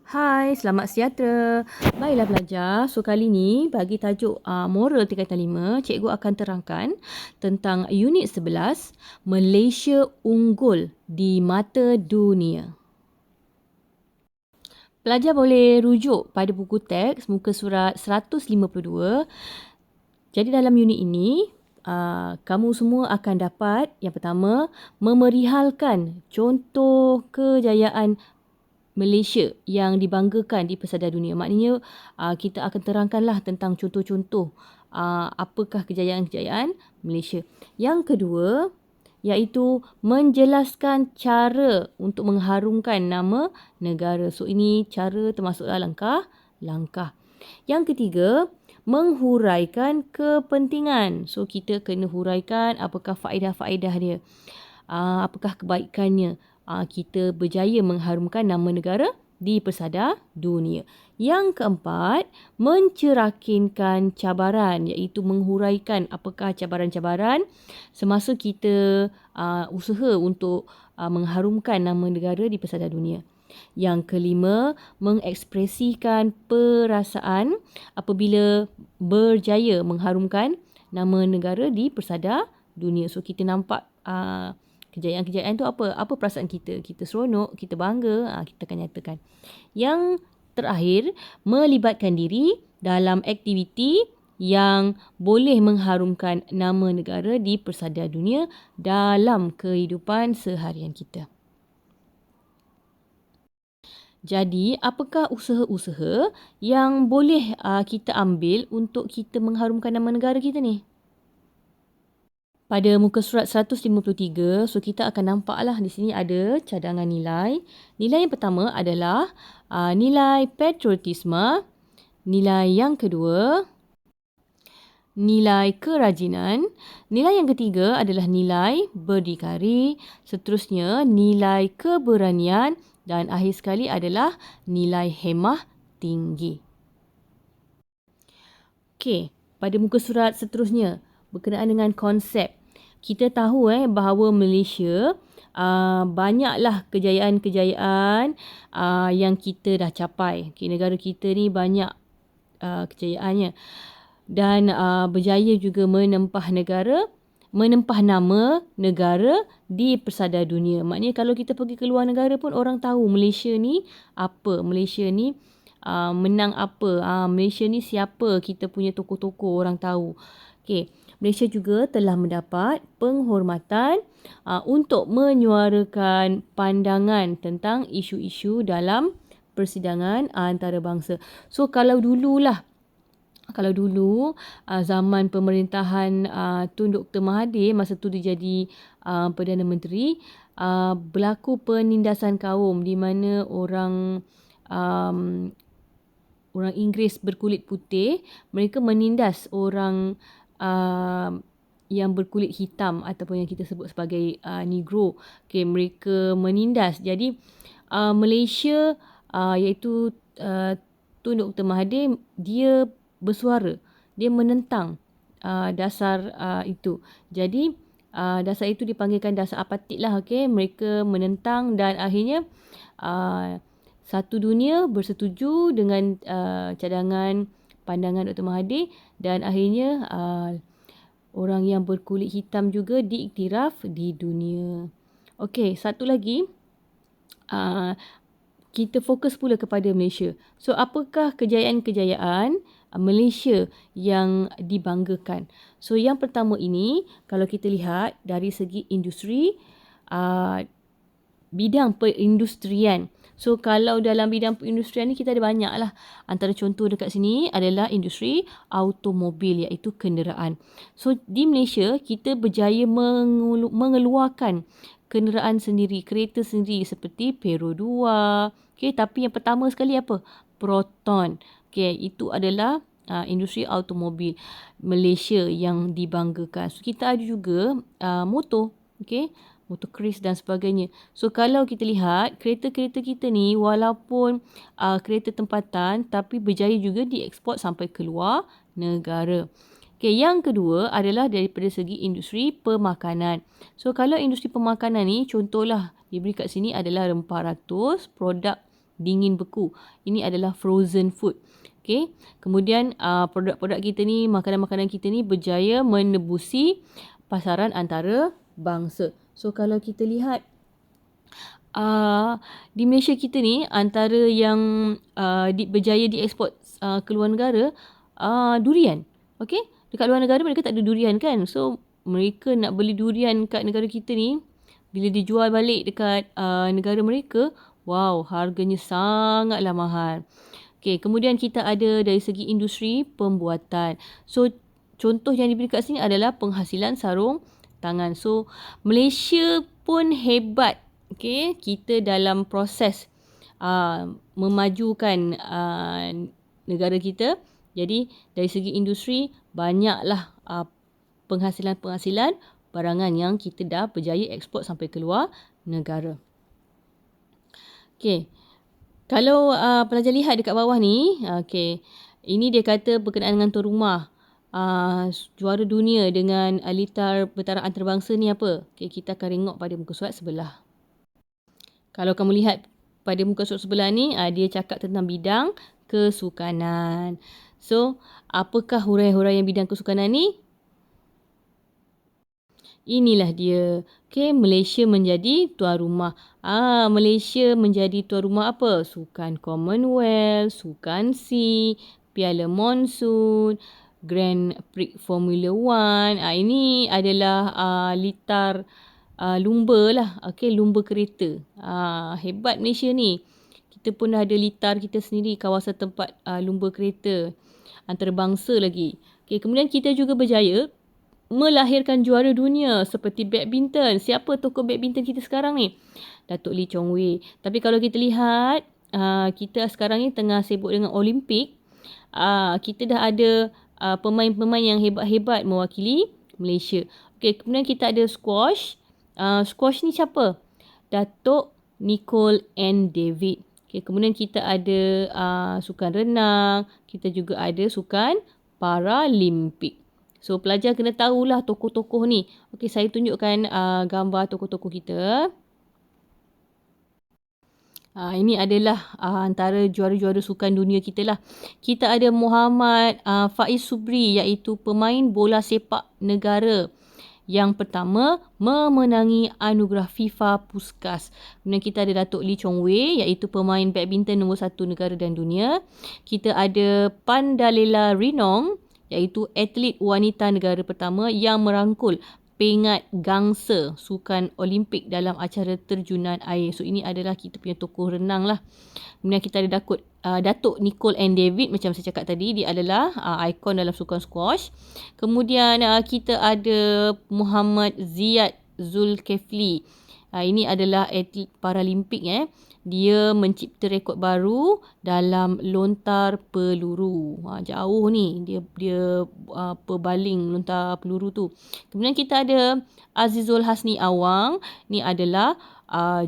Hai, selamat sejahtera. Baiklah pelajar, so kali ni bagi tajuk moral tingkatan 5, cikgu akan terangkan tentang unit 11, Malaysia unggul di mata dunia. Pelajar boleh rujuk pada buku teks muka surat 152. Jadi dalam unit ini, kamu semua akan dapat yang pertama, memerihalkan contoh kejayaan Malaysia yang dibanggakan di pesada dunia. Maknanya kita akan terangkanlah tentang contoh-contoh apakah kejayaan-kejayaan Malaysia. Yang kedua, iaitu menjelaskan cara untuk mengharumkan nama negara. So ini cara termasuklah langkah-langkah. Yang ketiga, menghuraikan kepentingan. So kita kena huraikan apakah faedah-faedah dia. Apakah kebaikannya. Kita berjaya mengharumkan nama negara di pesada dunia. Yang keempat, mencerakinkan cabaran, iaitu menghuraikan apakah cabaran-cabaran semasa kita usaha untuk mengharumkan nama negara di pesada dunia. Yang kelima, mengekspresikan perasaan apabila berjaya mengharumkan nama negara di pesada dunia. So kita nampak kejayaan-kejayaan tu apa? Apa perasaan kita? Kita seronok, kita bangga, kita akan nyatakan. Yang terakhir, melibatkan diri dalam aktiviti yang boleh mengharumkan nama negara di persada dunia dalam kehidupan seharian kita. Jadi, apakah usaha-usaha yang boleh kita ambil untuk kita mengharumkan nama negara kita ni? Pada muka surat 153, so kita akan nampaklah di sini ada cadangan nilai. Nilai yang pertama adalah nilai patriotisme. Nilai yang kedua, nilai kerajinan. Nilai yang ketiga adalah nilai berdikari. Seterusnya, nilai keberanian. Dan akhir sekali adalah nilai hemah tinggi. Okey, pada muka surat seterusnya, berkenaan dengan konsep. Kita tahu bahawa Malaysia banyaklah kejayaan-kejayaan yang kita dah capai. Okay, negara kita ni banyak kejayaannya. Dan berjaya juga menempah nama negara di persada dunia. Maknanya kalau kita pergi ke luar negara pun orang tahu Malaysia ni apa. Malaysia ni menang apa. Malaysia ni siapa, kita punya tokoh-tokoh orang tahu. Okey. Malaysia juga telah mendapat penghormatan untuk menyuarakan pandangan tentang isu-isu dalam persidangan antarabangsa. So kalau dulu zaman pemerintahan Tun Dr. Mahathir, masa tu dia jadi Perdana Menteri, berlaku penindasan kaum di mana orang Inggeris berkulit putih, mereka menindas orang yang berkulit hitam ataupun yang kita sebut sebagai Negro. Okay, mereka menindas. Jadi Malaysia iaitu Tun Dr. Mahathir, dia bersuara. Dia menentang dasar itu. Jadi dasar itu dipanggilkan dasar apartheid lah. Okay? Mereka menentang dan akhirnya satu dunia bersetuju dengan cadangan pandangan Dr. Mahathir dan akhirnya orang yang berkulit hitam juga diiktiraf di dunia. Okey, satu lagi kita fokus pula kepada Malaysia. So apakah kejayaan-kejayaan Malaysia yang dibanggakan? So yang pertama ini, kalau kita lihat dari segi industri, bidang perindustrian. So kalau dalam bidang perindustrian ni kita ada banyak lah. Antara contoh dekat sini adalah industri automobil, iaitu kenderaan. So di Malaysia kita berjaya mengeluarkan kenderaan sendiri, kereta sendiri seperti Peron 2. Okay, tapi yang pertama sekali apa? Proton. Okay, itu adalah industri automobil Malaysia yang dibanggakan. So kita ada juga motor. Okay, motor kris dan sebagainya. So kalau kita lihat kereta-kereta kita ni walaupun kereta tempatan tapi berjaya juga dieksport sampai ke luar negara. Okay, yang kedua adalah daripada segi industri pemakanan. So kalau industri pemakanan ni contohlah diberi kat sini adalah rempah ratus, produk dingin beku. Ini adalah frozen food. Okay. Kemudian produk-produk kita ni, makanan-makanan kita ni berjaya menebusi pasaran antarabangsa. So kalau kita lihat di Malaysia kita ni, antara yang berjaya dieksport ke luar negara, durian. Okay. Dekat luar negara mereka tak ada durian kan. So mereka nak beli durian kat negara kita ni, bila dijual balik dekat negara mereka, wow, harganya sangatlah mahal. Okay, kemudian kita ada dari segi industri pembuatan. So, contoh yang diberi kat sini adalah penghasilan sarung tangan. So, Malaysia pun hebat. Okay, kita dalam proses memajukan negara kita. Jadi, dari segi industri, banyaklah penghasilan-penghasilan barangan yang kita dah berjaya ekspor sampai keluar negara. Okay. Kalau pelajar lihat dekat bawah ni, okay, ini dia kata berkenaan dengan tuan rumah. Juara dunia dengan litar bertaraf antarabangsa ni apa? Okay, kita akan tengok pada muka surat sebelah. Kalau kamu lihat pada muka surat sebelah ni, dia cakap tentang bidang kesukanan. So, apakah huraian-huraian bidang kesukanan ni? Inilah dia. Okay, Malaysia menjadi tuan rumah. Malaysia menjadi tuan rumah apa? Sukan Commonwealth, Sukan SEA, Piala Monsoon, Grand Prix Formula 1. Ini adalah litar lumba lah. Okay, lumba kereta. Hebat Malaysia ni. Kita pun dah ada litar kita sendiri, kawasan tempat lumba kereta. Antarabangsa lagi. Okay, kemudian kita juga berjaya melahirkan juara dunia seperti badminton. Siapa tokoh badminton kita sekarang ni? Datuk Lee Chong Wei. Tapi kalau kita lihat, kita sekarang ni tengah sibuk dengan Olimpik. Kita dah ada pemain-pemain yang hebat-hebat mewakili Malaysia. Okay, kemudian kita ada squash. Squash ni siapa? Datuk Nicole and David. Okay, kemudian kita ada sukan renang. Kita juga ada sukan Paralimpik. So, pelajar kena tahulah tokoh-tokoh ni. Okey, saya tunjukkan gambar tokoh-tokoh kita. Ini adalah antara juara-juara sukan dunia kita lah. Kita ada Muhammad Faiz Subri, iaitu pemain bola sepak negara yang pertama memenangi anugerah FIFA Puskas. Kemudian kita ada Datuk Lee Chong Wei, iaitu pemain badminton nombor 1 negara dan dunia. Kita ada Pandalela Rinong, iaitu atlet wanita negara pertama yang merangkul pingat gangsa sukan Olimpik dalam acara terjunan air. So, ini adalah kita punya tokoh renang lah. Kemudian kita ada Datuk Nicole and David, macam saya cakap tadi, dia adalah ikon dalam sukan squash. Kemudian kita ada Muhammad Ziyad Zulkifli. Ini adalah atlet Paralimpik. Dia mencipta rekod baru dalam lontar peluru. Jauh ni dia perbaling lontar peluru tu. Kemudian kita ada Azizul Hasni Awang. Ni adalah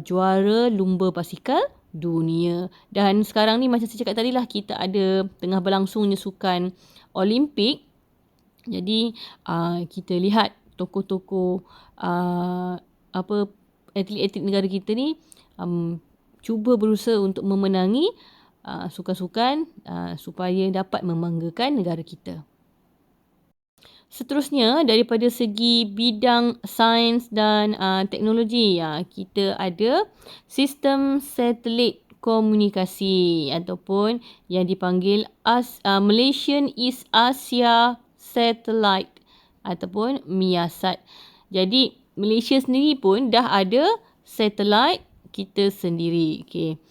juara lumba basikal dunia. Dan sekarang ni macam saya cakap tadi lah, kita ada tengah berlangsungnya sukan Olimpik. Jadi kita lihat tokoh-tokoh atlet-atlet negara kita ni cuba berusaha untuk memenangi sukan-sukan supaya dapat membanggakan negara kita. Seterusnya, daripada segi bidang sains dan teknologi, kita ada sistem satelit komunikasi ataupun yang dipanggil Malaysian East Asia Satellite ataupun MIASAT. Jadi, Malaysia sendiri pun dah ada satelit kita sendiri. Okay.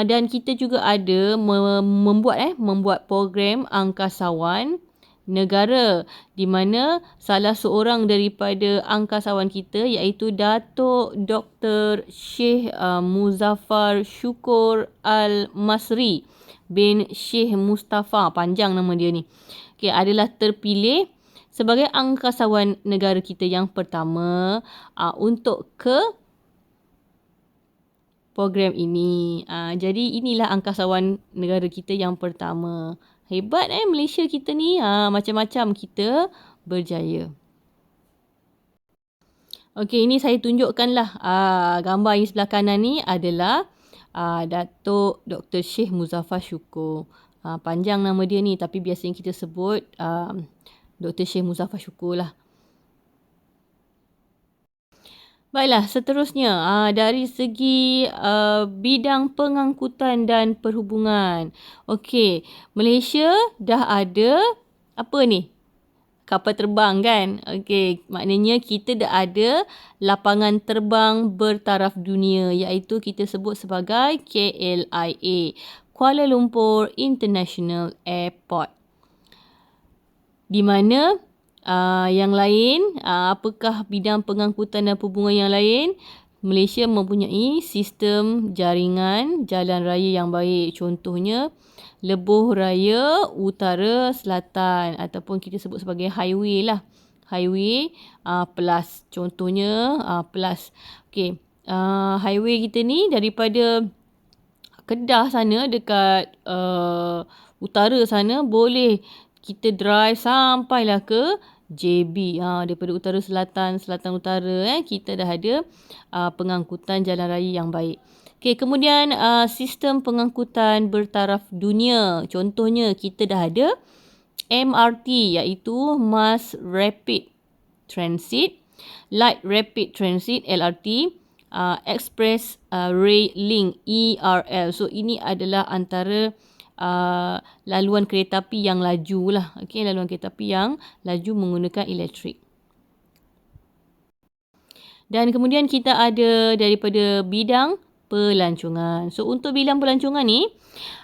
Dan kita juga ada membuat program angkasawan negara, di mana salah seorang daripada angkasawan kita, iaitu Datuk Dr. Sheikh Muzaffar Syukur Al-Masri bin Sheikh Mustafa, panjang nama dia ni, adalah terpilih sebagai angkasawan negara kita yang pertama untuk ke program ini. Jadi inilah angkasawan negara kita yang pertama. Hebat Malaysia kita ni. Macam-macam kita berjaya. Okey, ini saya tunjukkanlah gambar yang sebelah kanan ni adalah Datuk Dr. Sheikh Muzaffar Syukur. Panjang nama dia ni, tapi biasanya kita sebut Dr. Sheikh Muzaffar Syukur lah. Baiklah, seterusnya dari segi bidang pengangkutan dan perhubungan. Okey, Malaysia dah ada apa ni? Kapal terbang kan? Okey, maknanya kita dah ada lapangan terbang bertaraf dunia, iaitu kita sebut sebagai KLIA, Kuala Lumpur International Airport. Di mana yang lain, apakah bidang pengangkutan dan perhubungan yang lain? Malaysia mempunyai sistem jaringan jalan raya yang baik. Contohnya, lebuh raya utara selatan ataupun kita sebut sebagai highway lah. Highway plus. Contohnya plus. Okey, highway kita ni daripada Kedah sana dekat utara sana boleh kita drive sampailah ke JB. Daripada utara selatan, selatan utara kita dah ada pengangkutan jalan raya yang baik. Okey, kemudian sistem pengangkutan bertaraf dunia. Contohnya kita dah ada MRT, iaitu Mass Rapid Transit, Light Rapid Transit LRT, Express Rail Link ERL. So ini adalah antara laluan kereta api yang laju lah. Okey, laluan kereta api yang laju menggunakan elektrik. Dan kemudian kita ada daripada bidang pelancongan. So untuk bidang pelancongan ni,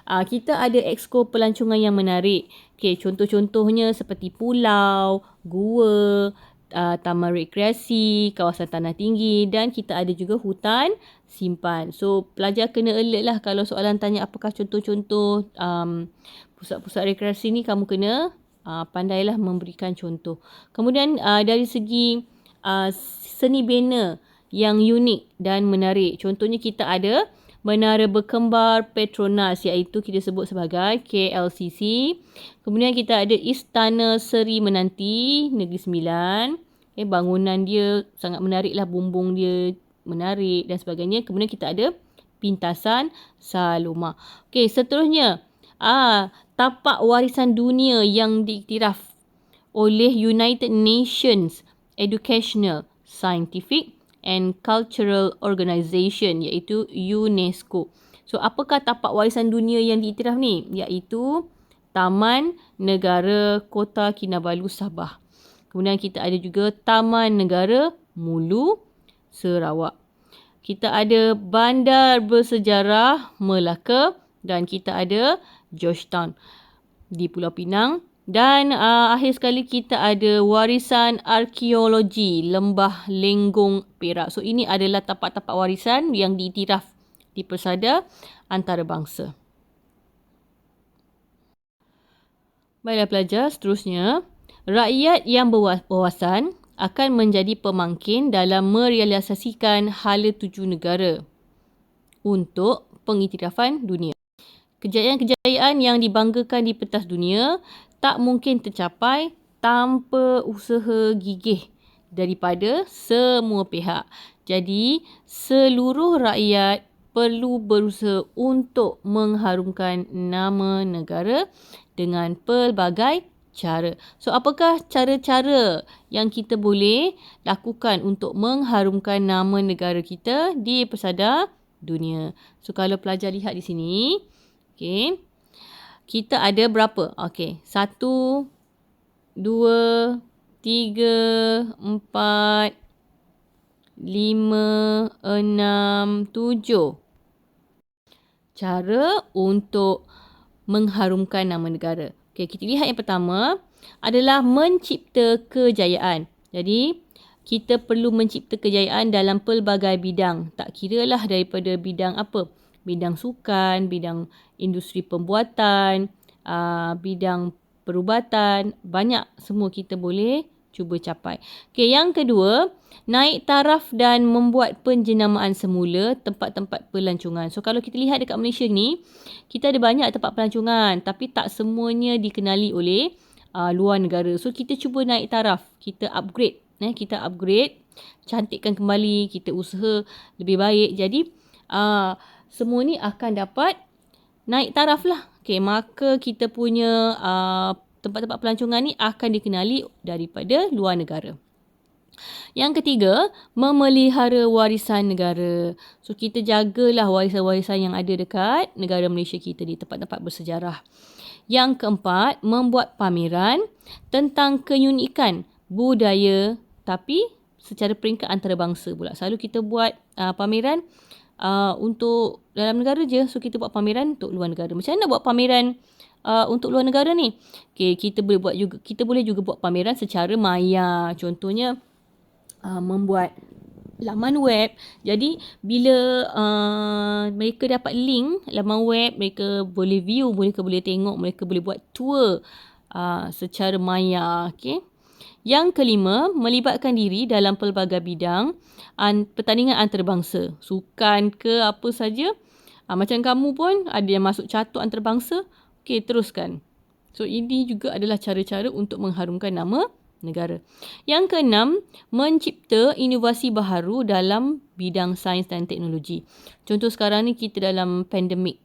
kita ada exko pelancongan yang menarik. Okey, contoh-contohnya seperti pulau, gua, taman rekreasi, kawasan tanah tinggi, dan kita ada juga hutan simpan. So pelajar kena alert lah kalau soalan tanya apakah contoh-contoh pusat-pusat rekreasi ni, kamu kena pandailah memberikan contoh. Kemudian dari segi seni bina yang unik dan menarik. Contohnya kita ada Menara Berkembar Petronas, iaitu kita sebut sebagai KLCC. Kemudian kita ada Istana Seri Menanti Negeri Sembilan. Bangunan dia sangat menarik lah, bumbung dia menarik dan sebagainya. Kemudian kita ada Pintasan Saloma. Okey, seterusnya tapak warisan dunia yang diiktiraf oleh United Nations Educational, Scientific and Cultural Organisation, iaitu UNESCO. So apakah tapak warisan dunia yang diiktiraf ni? Iaitu Taman Negara Kota Kinabalu Sabah. Kemudian kita ada juga Taman Negara Mulu Sarawak. Kita ada Bandar Bersejarah Melaka dan kita ada Georgetown di Pulau Pinang. Dan akhir sekali kita ada warisan arkeologi Lembah Lenggong Perak. So ini adalah tapak-tapak warisan yang diiktiraf di Persada Antarabangsa. Baiklah pelajar, seterusnya, rakyat yang berwawasan akan menjadi pemangkin dalam merealisasikan hala tuju negara untuk pengiktirafan dunia. Kejayaan-kejayaan yang dibanggakan di pentas dunia tak mungkin tercapai tanpa usaha gigih daripada semua pihak. Jadi, seluruh rakyat perlu berusaha untuk mengharumkan nama negara dengan pelbagai cara. So, apakah cara-cara yang kita boleh lakukan untuk mengharumkan nama negara kita di Persada Dunia? So, kalau pelajar lihat di sini, okey, kita ada berapa? Okey, 1, 2, 3, 4, 5, 6, 7 cara untuk mengharumkan nama negara. Okey, kita lihat yang pertama adalah mencipta kejayaan. Jadi, kita perlu mencipta kejayaan dalam pelbagai bidang. Tak kiralah daripada bidang apa. Bidang sukan, bidang industri pembuatan, bidang perubatan, banyak semua kita boleh cuba capai. Okey, yang kedua, naik taraf dan membuat penjenamaan semula tempat-tempat pelancongan. So, kalau kita lihat dekat Malaysia ni, kita ada banyak tempat pelancongan tapi tak semuanya dikenali oleh luar negara. So, kita cuba naik taraf, kita upgrade. Kita upgrade, cantikkan kembali, kita usaha lebih baik. Jadi, semua ni akan dapat naik taraf lah. Okay, maka kita punya tempat-tempat pelancongan ni akan dikenali daripada luar negara. Yang ketiga, memelihara warisan negara. So, kita jagalah warisan-warisan yang ada dekat negara Malaysia kita di tempat-tempat bersejarah. Yang keempat, membuat pameran tentang keunikan budaya tapi secara peringkat antarabangsa pula. Selalu kita buat pameran untuk dalam negara je. So, kita buat pameran untuk luar negara. Macam mana nak buat pameran untuk luar negara ni? Okay, kita boleh juga buat pameran secara maya. Contohnya, membuat laman web. Jadi bila mereka dapat link laman web, mereka boleh view, mereka boleh tengok, mereka boleh buat tour secara maya. Okay. Yang kelima, melibatkan diri dalam pelbagai bidang pertandingan antarabangsa. Sukan ke apa saja. Macam kamu pun ada yang masuk catur antarabangsa. Okay, teruskan. So ini juga adalah cara-cara untuk mengharumkan nama negara. Yang keenam, mencipta inovasi baharu dalam bidang sains dan teknologi. Contoh sekarang ni kita dalam pandemik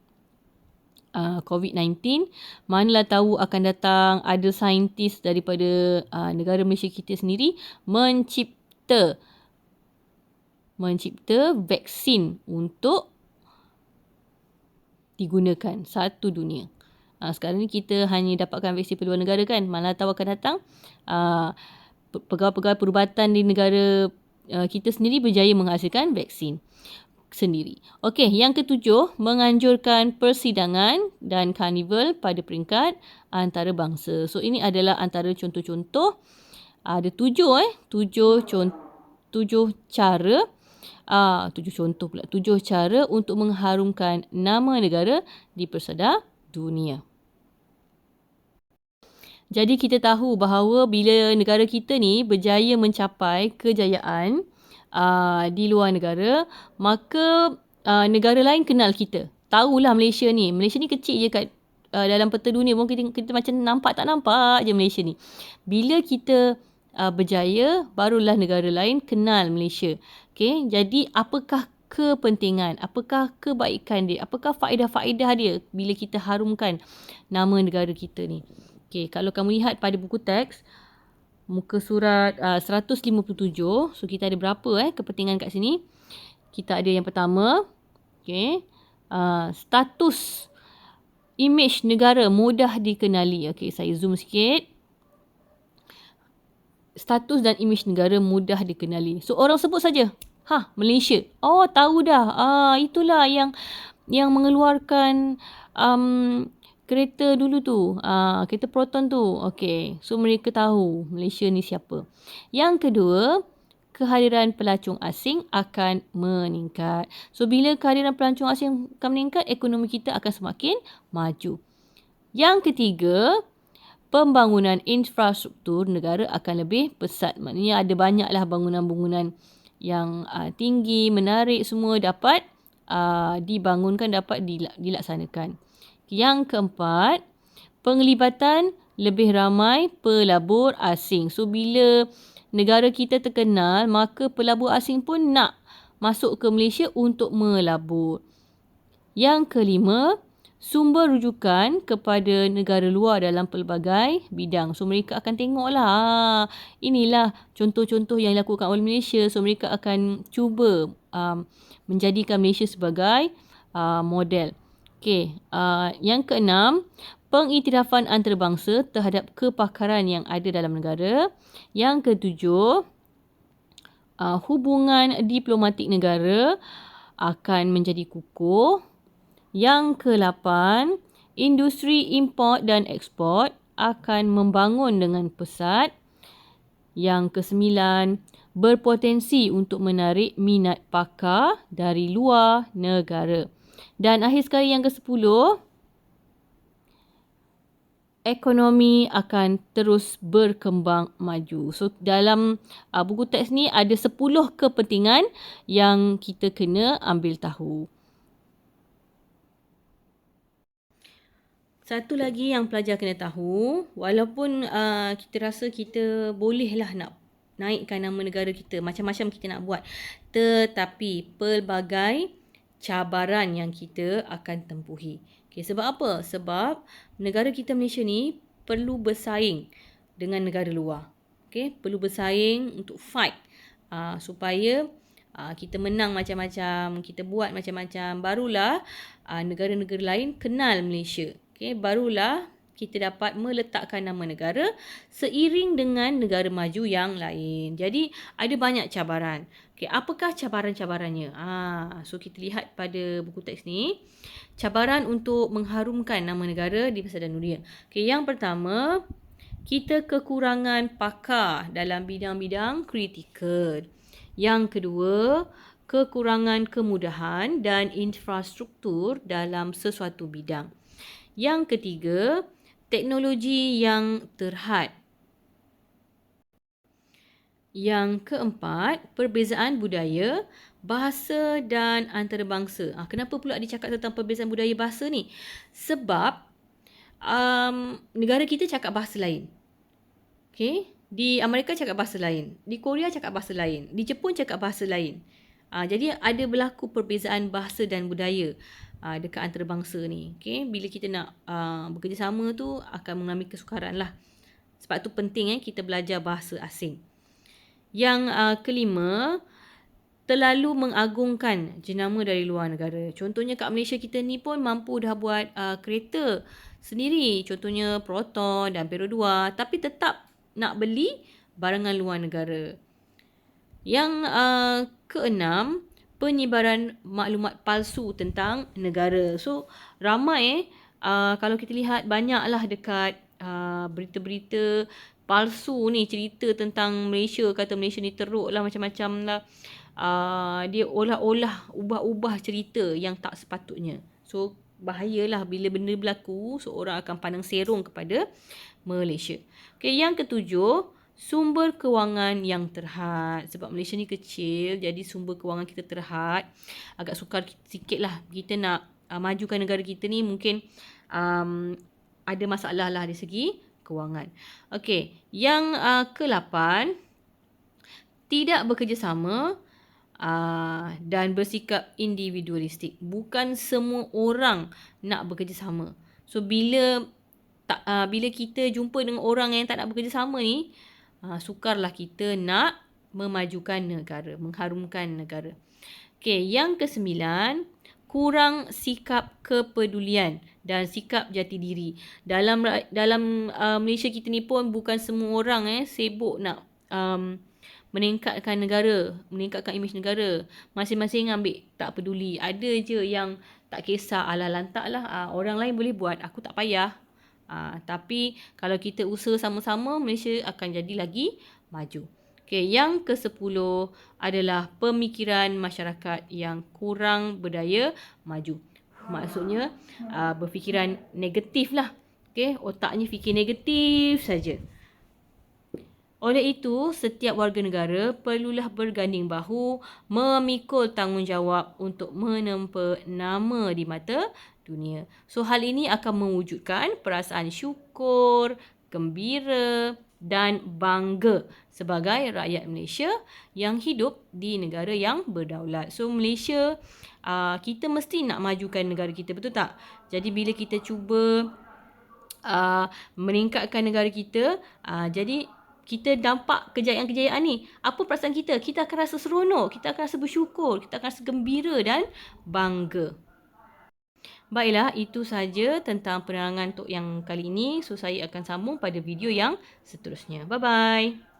COVID-19, manalah tahu akan datang ada saintis daripada negara Malaysia kita sendiri mencipta vaksin untuk digunakan satu dunia. Sekarang ni kita hanya dapatkan vaksin dari luar negara kan. Mana tahu akan datang pegawai-pegawai perubatan di negara kita sendiri berjaya menghasilkan vaksin sendiri. Okey, yang ketujuh, menganjurkan persidangan dan karnival pada peringkat antarabangsa. So ini adalah antara contoh-contoh. Ada tujuh cara untuk mengharumkan nama negara di persada dunia. Jadi kita tahu bahawa bila negara kita ni berjaya mencapai kejayaan di luar negara, maka negara lain kenal kita. Tahulah Malaysia ni kecil je kat dalam peta dunia pun kita macam nampak tak nampak je Malaysia ni. Bila kita berjaya, barulah negara lain kenal Malaysia. Okay, jadi apakah kepentingan, apakah kebaikan dia, apakah faedah-faedah dia bila kita harumkan nama negara kita ni. Okay, kalau kamu lihat pada buku teks, muka surat 157, so kita ada berapa kepentingan kat sini. Kita ada yang pertama, okay, status imej negara mudah dikenali. Okay, saya zoom sikit. Status dan imej negara mudah dikenali. So, orang sebut saja, Malaysia. Oh, tahu dah. Itulah yang mengeluarkan kereta dulu tu. Kereta Proton tu. Okay. So, mereka tahu Malaysia ni siapa. Yang kedua, kehadiran pelancong asing akan meningkat. So, bila kehadiran pelancong asing akan meningkat, ekonomi kita akan semakin maju. Yang ketiga, pembangunan infrastruktur negara akan lebih pesat. Maknanya ada banyaklah bangunan-bangunan yang tinggi, menarik, semua dapat dibangunkan, dapat dilaksanakan. Yang keempat, penglibatan lebih ramai pelabur asing. So, bila negara kita terkenal, maka pelabur asing pun nak masuk ke Malaysia untuk melabur. Yang kelima, sumber rujukan kepada negara luar dalam pelbagai bidang. So, mereka akan tengoklah, inilah contoh-contoh yang dilakukan oleh Malaysia. So, mereka akan cuba menjadikan Malaysia sebagai model. Okey, yang keenam, pengiktirafan antarabangsa terhadap kepakaran yang ada dalam negara. Yang ketujuh, hubungan diplomatik negara akan menjadi kukuh. Yang ke-8, industri import dan ekspor akan membangun dengan pesat. Yang ke-9, berpotensi untuk menarik minat pakar dari luar negara. Dan akhir sekali yang ke-10, ekonomi akan terus berkembang maju. So, dalam buku teks ni ada 10 kepentingan yang kita kena ambil tahu. Satu lagi yang pelajar kena tahu, walaupun kita rasa kita bolehlah nak naikkan nama negara kita, macam-macam kita nak buat, tetapi pelbagai cabaran yang kita akan tempuhi. Okay, sebab apa? Sebab negara kita Malaysia ni perlu bersaing dengan negara luar. Okay, perlu bersaing untuk fight supaya kita menang macam-macam, kita buat macam-macam. Barulah negara-negara lain kenal Malaysia. Okay, barulah kita dapat meletakkan nama negara seiring dengan negara maju yang lain. Jadi ada banyak cabaran. Okay, apakah cabaran-cabarannya? So kita lihat pada buku teks ni, cabaran untuk mengharumkan nama negara di pasaran dunia. Okay, yang pertama, kita kekurangan pakar dalam bidang-bidang kritikal. Yang kedua, kekurangan kemudahan dan infrastruktur dalam sesuatu bidang. Yang ketiga, teknologi yang terhad. Yang keempat, perbezaan budaya, bahasa dan antarabangsa. Kenapa pula dicakap tentang perbezaan budaya bahasa ni? Sebab negara kita cakap bahasa lain. Okay? Di Amerika cakap bahasa lain. Di Korea cakap bahasa lain. Di Jepun cakap bahasa lain. Jadi ada berlaku perbezaan bahasa dan budaya dekat antarabangsa ni. Okay? Bila kita nak bekerjasama tu akan mengalami kesukaran lah. Sebab tu penting kita belajar bahasa asing. Yang kelima, terlalu mengagungkan jenama dari luar negara. Contohnya kat Malaysia kita ni pun mampu dah buat kereta sendiri. Contohnya Proton dan Perodua 2. Tapi tetap nak beli barangan luar negara. Yang keenam, penyebaran maklumat palsu tentang negara. So ramai kalau kita lihat banyaklah dekat berita-berita palsu ni, cerita tentang Malaysia, kata Malaysia ni teruk lah, macam-macam lah. Dia olah-olah, ubah-ubah cerita yang tak sepatutnya. So bahayalah bila benda berlaku, seorang akan pandang serong kepada Malaysia. Okay, yang ketujuh, sumber kewangan yang terhad. Sebab Malaysia ni kecil, jadi sumber kewangan kita terhad. Agak sukar sikit lah. Kita nak majukan negara kita ni mungkin ada masalah lah dari segi kewangan. Okey, yang ke-8, tidak bekerjasama dan bersikap individualistik. Bukan semua orang nak bekerjasama. So bila kita jumpa dengan orang yang tak nak bekerjasama ni, sukarlah kita nak memajukan negara, mengharumkan negara. Okey, yang ke-9, kurang sikap kepedulian dan sikap jati diri. Dalam Malaysia kita ni pun bukan semua orang sibuk nak meningkatkan negara, meningkatkan imej negara. Masing-masing ambil tak peduli. Ada je yang tak kisah, alah lantak lah, orang lain boleh buat, aku tak payah. Tapi kalau kita usaha sama-sama, Malaysia akan jadi lagi maju. Okay, yang ke-10 adalah pemikiran masyarakat yang kurang berdaya maju. Maksudnya berfikiran negatif lah. Okay, otaknya fikir negatif saja. Oleh itu, setiap warga negara perlulah berganding bahu memikul tanggungjawab untuk menempa nama di mata dunia. So, hal ini akan mewujudkan perasaan syukur, gembira dan bangga sebagai rakyat Malaysia yang hidup di negara yang berdaulat. So, Malaysia, kita mesti nak majukan negara kita, betul tak? Jadi, bila kita cuba meningkatkan negara kita, jadi kita nampak kejayaan-kejayaan ni, apa perasaan kita? Kita akan rasa seronok, kita akan rasa bersyukur, kita akan rasa gembira dan bangga. Baiklah, itu saja tentang penerangan untuk yang kali ini. So, saya akan sambung pada video yang seterusnya. Bye-bye.